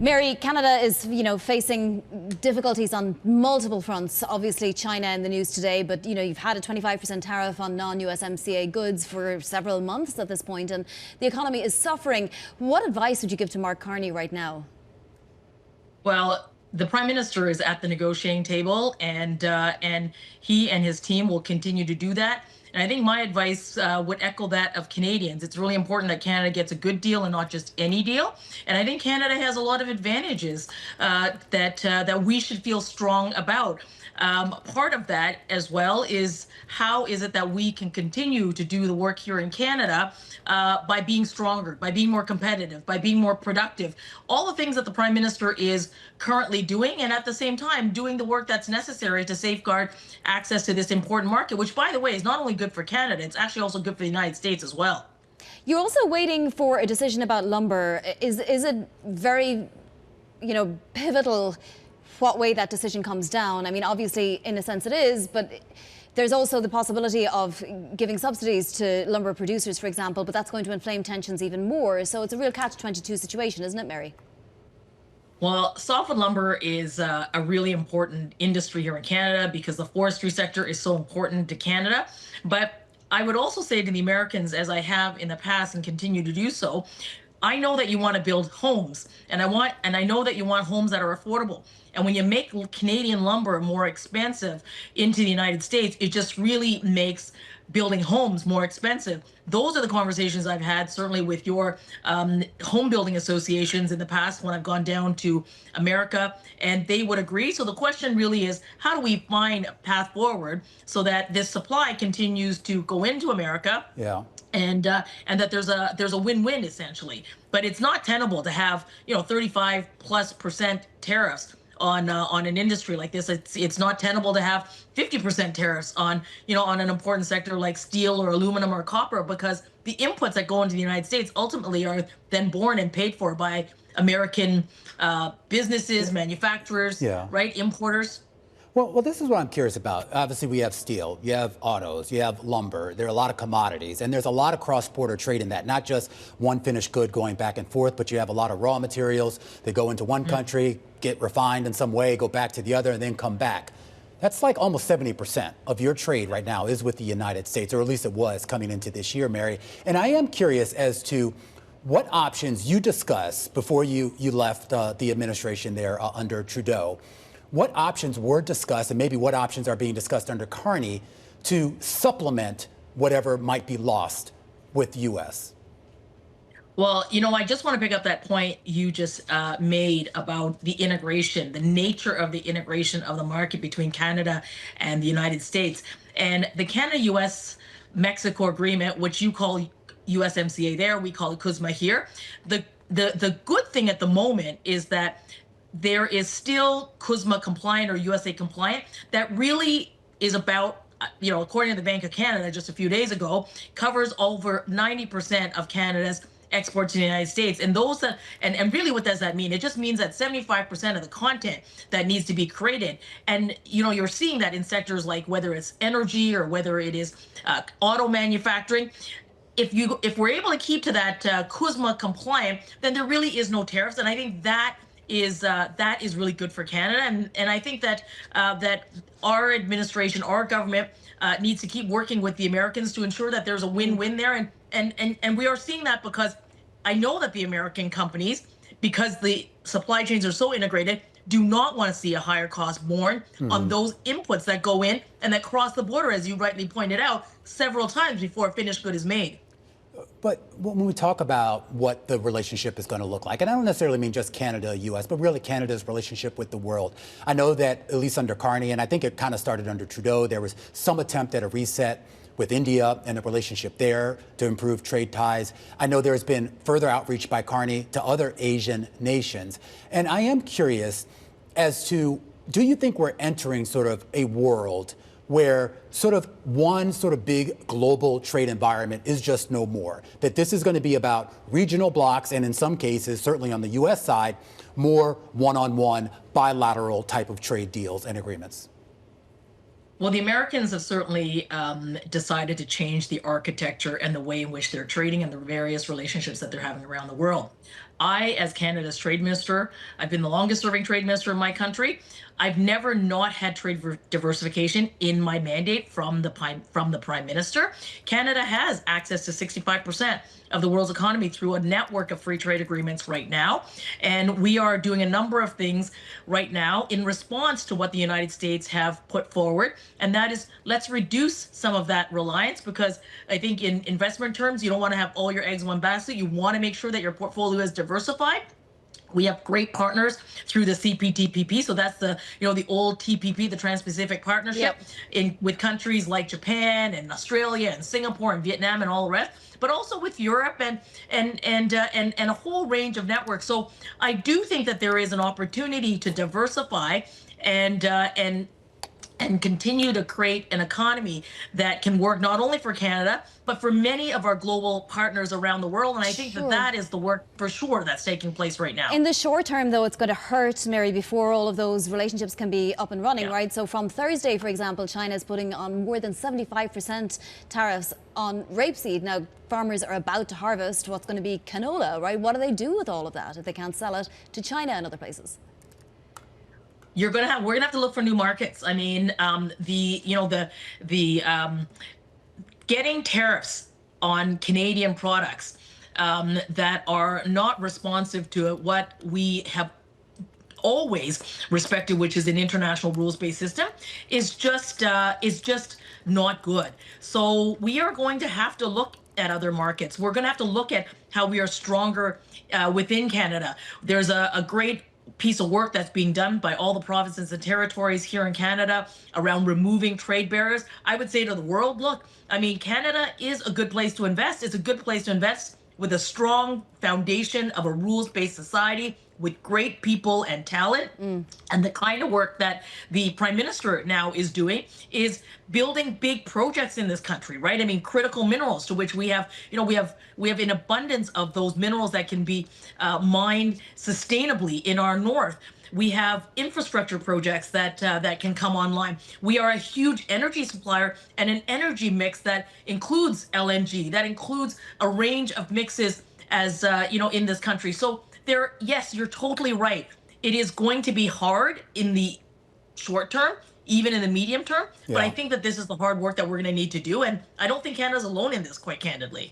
Mary, Canada is, facing difficulties on multiple fronts. Obviously, China in the news today, but, you've had a 25% tariff on non-USMCA goods for several months at this point, and the economy is suffering. What advice would you give to Mark Carney right now? Well, the Prime Minister is at the negotiating table, and he and his team will continue to do that. And I think my advice would echo that of Canadians. It's really important that Canada gets a good deal and not just any deal. And I think Canada has a lot of advantages that we should feel strong about. Part of that as well is how is it that we can continue to do the work here in Canada by being stronger, by being more competitive, by being more productive. All the things that the Prime Minister is currently doing, and at the same time doing the work that's necessary to safeguard access to this important market, which, by the way, is not only good for Canada, it's actually also good for the United States as well. You're also waiting for a decision about lumber. Is it very, pivotal what way that decision comes down? I mean, obviously, in a sense it is, but there's also the possibility of giving subsidies to lumber producers, for example, but that's going to inflame tensions even more. So it's a real catch-22 situation, isn't it, Mary? Well, softwood lumber is a really important industry here in Canada because the forestry sector is so important to Canada. But I would also say to the Americans, as I have in the past and continue to do so, I know that you want to build homes, and I know that you want homes that are affordable. And when you make Canadian lumber more expensive into the United States, it just really makes building homes more expensive. Those are the conversations I've had, certainly with your home building associations in the past when I've gone down to America, and they would agree. So the question really is, how do we find a path forward so that this supply continues to go into America? Yeah. And that there's a win-win essentially. But it's not tenable to have 35+% tariffs on an industry like this. It's not tenable to have 50% tariffs on an important sector like steel or aluminum or copper, because the inputs that go into the United States ultimately are then borne and paid for by American businesses, manufacturers, right, importers. Well, this is what I'm curious about. Obviously, we have steel, you have autos, you have lumber. There are a lot of commodities, and there's a lot of cross-border trade in that. Not just one finished good going back and forth, but you have a lot of raw materials that go into one country, get refined in some way, go back to the other, and then come back. That's like almost 70% of your trade right now is with the United States, or at least it was coming into this year, Mary. And I am curious as to what options you discussed before you left the administration there under Trudeau. What options were discussed, and maybe what options are being discussed under Carney to supplement whatever might be lost with the U.S.? Well, I just want to pick up that point you just made about the integration, the nature of the integration of the market between Canada and the United States. And the Canada-U.S.-Mexico agreement, which you call USMCA there, we call it KUSMA here. The good thing at the moment is that there is still KUSMA compliant or USA compliant that really is about, according to the Bank of Canada just a few days ago, covers over 90% of Canada's exports to the United States. And those that, and really what does that mean? It just means that 75% of the content that needs to be created. And, you're seeing that in sectors like whether it's energy or whether it is auto manufacturing. If we're able to keep to that KUSMA compliant, then there really is no tariffs. And I think that is really good for Canada, and I think that our administration, our government, needs to keep working with the Americans to ensure that there's a win-win there, and we are seeing that because I know that the American companies, because the supply chains are so integrated, do not want to see a higher cost borne on those inputs that go in and that cross the border, as you rightly pointed out, several times before a finished good is made. But when we talk about what the relationship is going to look like, and I don't necessarily mean just Canada, U.S., but really Canada's relationship with the world. I know that at least under Carney, and I think it kind of started under Trudeau, there was some attempt at a reset with India and the relationship there to improve trade ties. I know there's been further outreach by Carney to other Asian nations. And I am curious as to, do you think we're entering sort of a world where sort of one sort of big global trade environment is just no more? That this is going to be about regional blocks, and in some cases, certainly on the U.S. side, more one-on-one bilateral type of trade deals and agreements? Well, the Americans have certainly decided to change the architecture and the way in which they're trading and the various relationships that they're having around the world. I, as Canada's trade minister, I've been the longest serving trade minister in my country. I've never not had trade diversification in my mandate from the prime minister. Canada has access to 65% of the world's economy through a network of free trade agreements right now, and we are doing a number of things right now in response to what the United States have put forward, and that is, let's reduce some of that reliance, because I think in investment terms, you don't want to have all your eggs in one basket. You want to make sure that your portfolio is diversified. We have great partners through the CPTPP. So that's the, the old TPP, the Trans-Pacific Partnership, with countries like Japan and Australia and Singapore and Vietnam and all the rest, but also with Europe and a whole range of networks. So I do think that there is an opportunity to diversify and continue to create an economy that can work not only for Canada, but for many of our global partners around the world. And I think that is the work for sure that's taking place right now. In the short term, though, it's going to hurt, Mary, before all of those relationships can be up and running, right? So from Thursday, for example, China is putting on more than 75% tariffs on rapeseed. Now, farmers are about to harvest what's going to be canola, right? What do they do with all of that if they can't sell it to China and other places? We're gonna have to look for new markets. I mean, getting tariffs on Canadian products that are not responsive to what we have always respected, which is an international rules-based system, is just not good. So we are going to have to look at other markets. We're going to have to look at how we are stronger within Canada. There's a great piece of work that's being done by all the provinces and territories here in Canada around removing trade barriers. I would say to the world, look, I mean, Canada is a good place to invest. It's a good place to invest with a strong foundation of a rules-based society with great people and talent. And the kind of work that the Prime Minister now is doing is building big projects in this country, right? I mean, critical minerals, to which we have an abundance of those minerals that can be mined sustainably in our north. We have infrastructure projects that can come online. We are a huge energy supplier and an energy mix that includes LNG, that includes a range of mixes as in this country. So yes, you're totally right. It is going to be hard in the short term, even in the medium term. But I think that this is the hard work that we're going to need to do. And I don't think Canada's alone in this, quite candidly.